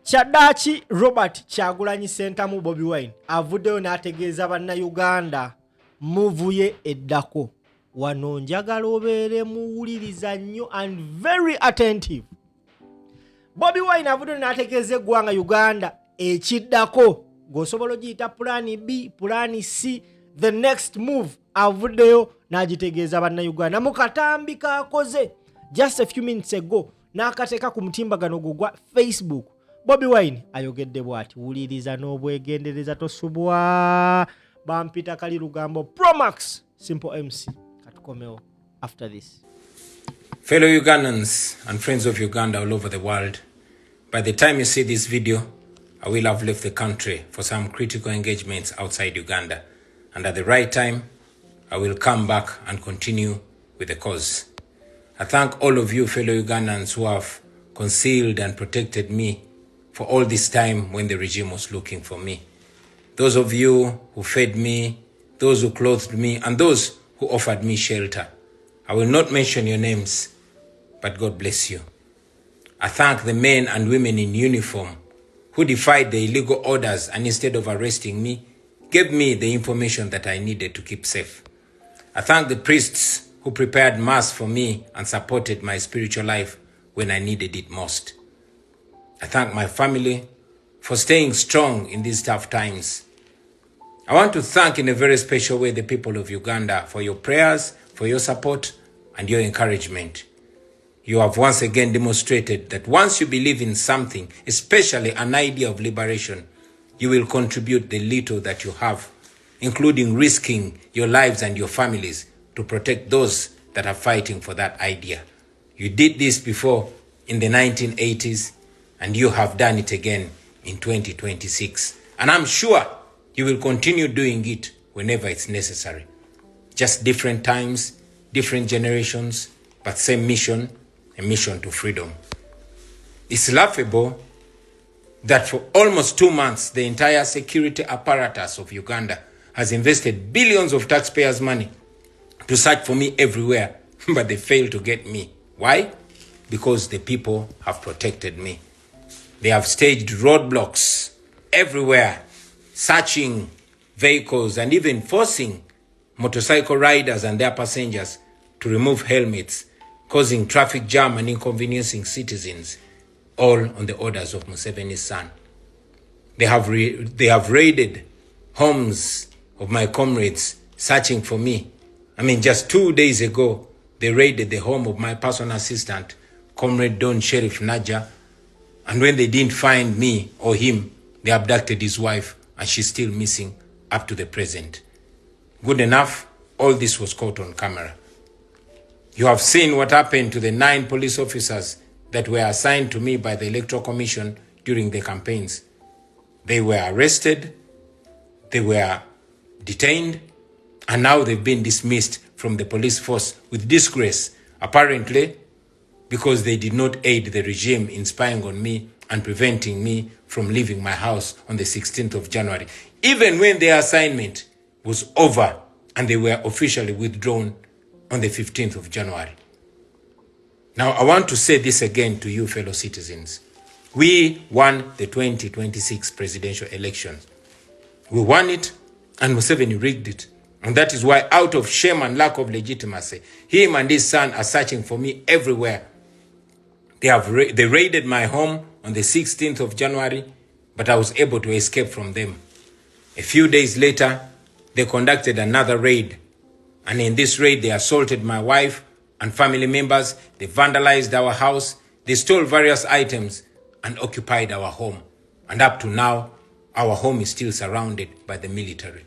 Kyaddaaki Robert Kyagulanyi Ssentamu Bobi Wine avuddeyo n'ategeeza bannayuganda muvuye eddako. Wano njagala obeere muwuliriza nnyo and very attentive. Bobi Wine avuddeyo n'ategeeza eggwanga Uganda ekiddako. Ng'osobola ogiyita pulaani B, pulaani C, the next move avuddeyo n'agitegeeza bannayuganda mu katambi k'akoze just a few minutes ago n'akateeka ku mutimbagano gwa Facebook. Bobi Wine ayogedde bw'ati, wuliriza n'obwegendereza tosubwa. Bampita Kali Lugambo Promax Simple MC. Katukomewo after this. Fellow Ugandans and friends of Uganda all over the world, by the time you see this video, I will have left the country for some critical engagements outside Uganda. And at the right time, I will come back and continue with the cause. I thank all of you fellow Ugandans who have concealed and protected me for all this time when the regime was looking for me. Those of you who fed me, those who clothed me, and those who offered me shelter. I will not mention your names, but God bless you. I thank the men and women in uniform who defied the illegal orders and instead of arresting me, gave me the information that I needed to keep safe. I thank the priests who prepared mass for me and supported my spiritual life when I needed it most. I thank my family for staying strong in these tough times. I want to thank in a very special way the people of Uganda for your prayers, for your support, and your encouragement. You have once again demonstrated that once you believe in something, especially an idea of liberation, you will contribute the little that you have, including risking your lives and your families to protect those that are fighting for that idea. You did this before in the 1980s, and you have done it again in 2026. And I'm sure you will continue doing it whenever it's necessary. Just different times, different generations, but same mission, a mission to freedom. It's laughable that for almost 2 months, the entire security apparatus of Uganda has invested billions of taxpayers' money to search for me everywhere, but they failed to get me. Why? Because the people have protected me. They have staged roadblocks everywhere, searching vehicles and even forcing motorcycle riders and their passengers to remove helmets, causing traffic jam and inconveniencing citizens, all on the orders of Museveni's son. They have raided homes of my comrades, searching for me. I mean, just 2 days ago, they raided the home of my personal assistant, Comrade Don Sheriff Naja, and when they didn't find me or him, they abducted his wife, and she's still missing up to the present. Good enough, all this was caught on camera. You have seen what happened to the 9 police officers that were assigned to me by the Electoral Commission during the campaigns. They were arrested, they were detained, and now they've been dismissed from the police force with disgrace, apparently because they did not aid the regime in spying on me and preventing me from leaving my house on the 16th of January, even when their assignment was over and they were officially withdrawn on the 15th of January. Now, I want to say this again to you, fellow citizens. We won the 2026 presidential elections. We won it, and Museveni rigged it. And that is why, out of shame and lack of legitimacy, him and his son are searching for me everywhere. They raided my home on the 16th of January, but I was able to escape from them. A few days later, they conducted another raid. And in this raid, they assaulted my wife and family members. They vandalized our house. They stole various items and occupied our home. And up to now, our home is still surrounded by the military.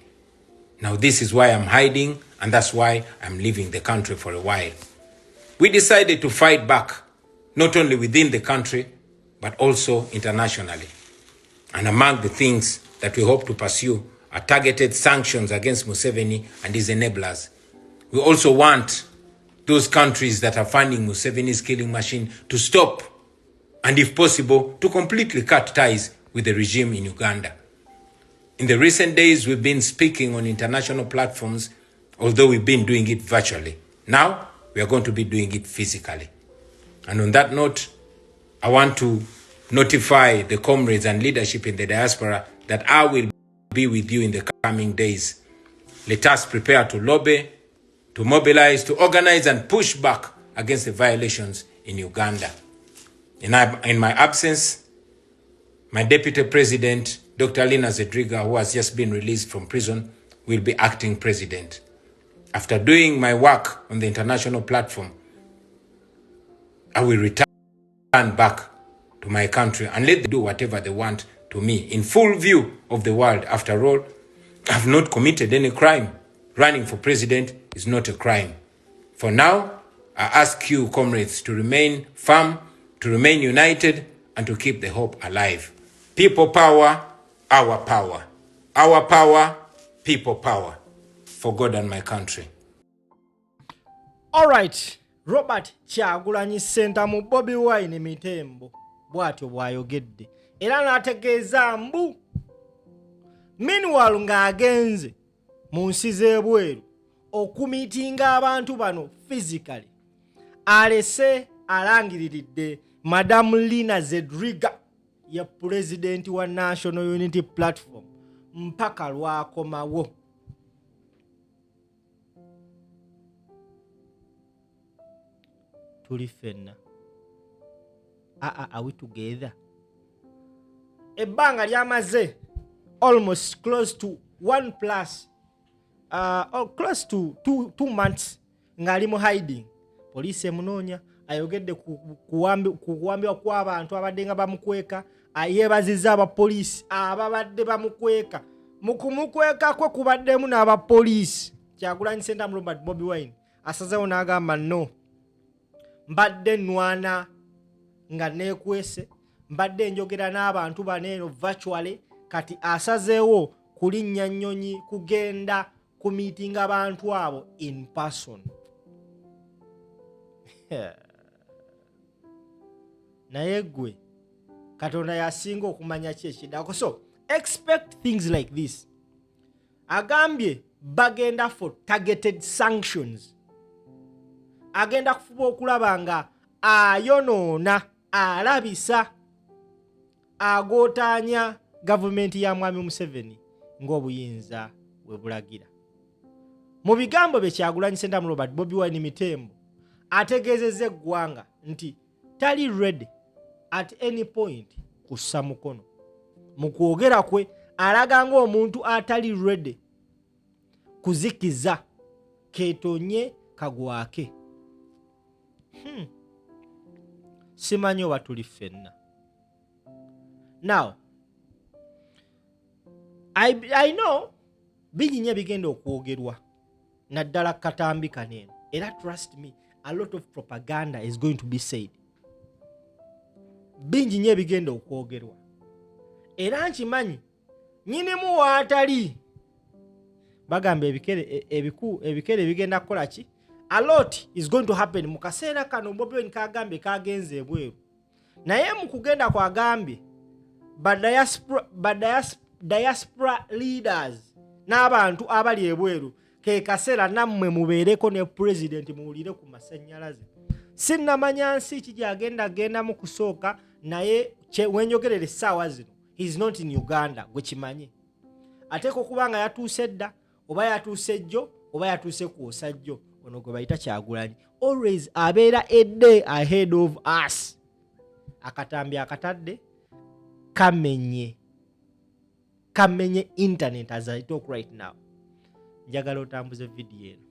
Now, this is why I'm hiding, and that's why I'm leaving the country for a while. We decided to fight back, not only within the country, but also internationally. And among the things that we hope to pursue are targeted sanctions against Museveni and his enablers. We also want those countries that are funding Museveni's killing machine to stop, and if possible, to completely cut ties with the regime in Uganda. In the recent days, we've been speaking on international platforms, although we've been doing it virtually. Now, we are going to be doing it physically. And on that note, I want to notify the comrades and leadership in the diaspora that I will be with you in the coming days. Let us prepare to lobby, to mobilize, to organize and push back against the violations in Uganda. In my absence, my Deputy President, Dr. Lina Zedriga, who has just been released from prison, will be acting president. After doing my work on the international platform, I will return back to my country and let them do whatever they want to me in full view of the world. After all, I've not committed any crime. Running for president is not a crime. For now, I ask you, comrades, to remain firm, to remain united, and to keep the hope alive. People power, our power. Our power, people power. For God and my country. All right. Robert Kyagulanyi Ssentamu Bobi Wine Mitembo bwatyo bwayogedde era n'ategeeza mbu meanwhile ng'agenze mu nsi z'ebweru okumitinga abantu bano physically alese Alangiridde Madam Lina Zedriga ya president wa National Unity Platform mpaka lwakomawo. Tuli fenna. Are we together? Ebbanga lyamaze almost close to 1 plus or close to 2 months ngali mu hiding. Police emunoonya ayogedde kuwambibwa kw'abantu abadde nga bamukweka, yeebazizza abapoliisi ababadde bamukweka. Mu kumukweka kwe kubaddemu n'abapoliisi. Kyagulanyi Ssentamu Robert Bobi Wine asazeewo n'agamba no, mbadde nwana nga neekwese, mbadde njogera n'abantu baneeno virtually, kati asazeewo kulinnya nnyonyi kugenda ku meeting abantu abo in person. Naye gwe Katonda yasinga okumanya ki ekiddako. So expect things like this. Agambye bagenda for targeted sanctions. Agenda kufuba okulaba nga ayonoona, alabisa, agootaanya gavumenti ya mwami Museveni ng'obuyinza bwe bulagira. Mu bigambo bye Kyagulanyi Ssentamu Robert Bobi Wine Mitembo ategeezezza eggwanga nti tali ready at any point kussa mukono. Mu kwogera kwe alaga ng'omuntu atali ready kuzikiza keetonye kagwake. Simanyi oba tuli ffenna. Now, I know binyinya bigenda okwogerwa naddala katambi kaneeno. Era trust me, a lot of propaganda is going to be said. Binyinya bigenda okwogerwa. Era nkimanyi nyinimu waatali. Bagamba ebikere bigenda kukola ki? A lot is going to happen mu kaseera kano. Bobi Wine kagambye kagenze ebweru. Naye mu kugenda kwagambye diaspora leaders n'abantu abali ebweru ke kaseera nammwe mubeereko ne president muwulire ku masannyalaze. Sinnamanya nsi kijagenda mu kusooka, naye wenjogerere essaawa zino he is not in Uganda, gwe kimanye. Ateeka okuba nga yatuuse dda, oba yatuuse jjo, oba yatuuse kwosa jjo. Ono gwe bayita Kyagulanyi always abeera a day ahead of us. Akatambi akatadde kamenye internet as I talk right now. Njagala otambuze video eno.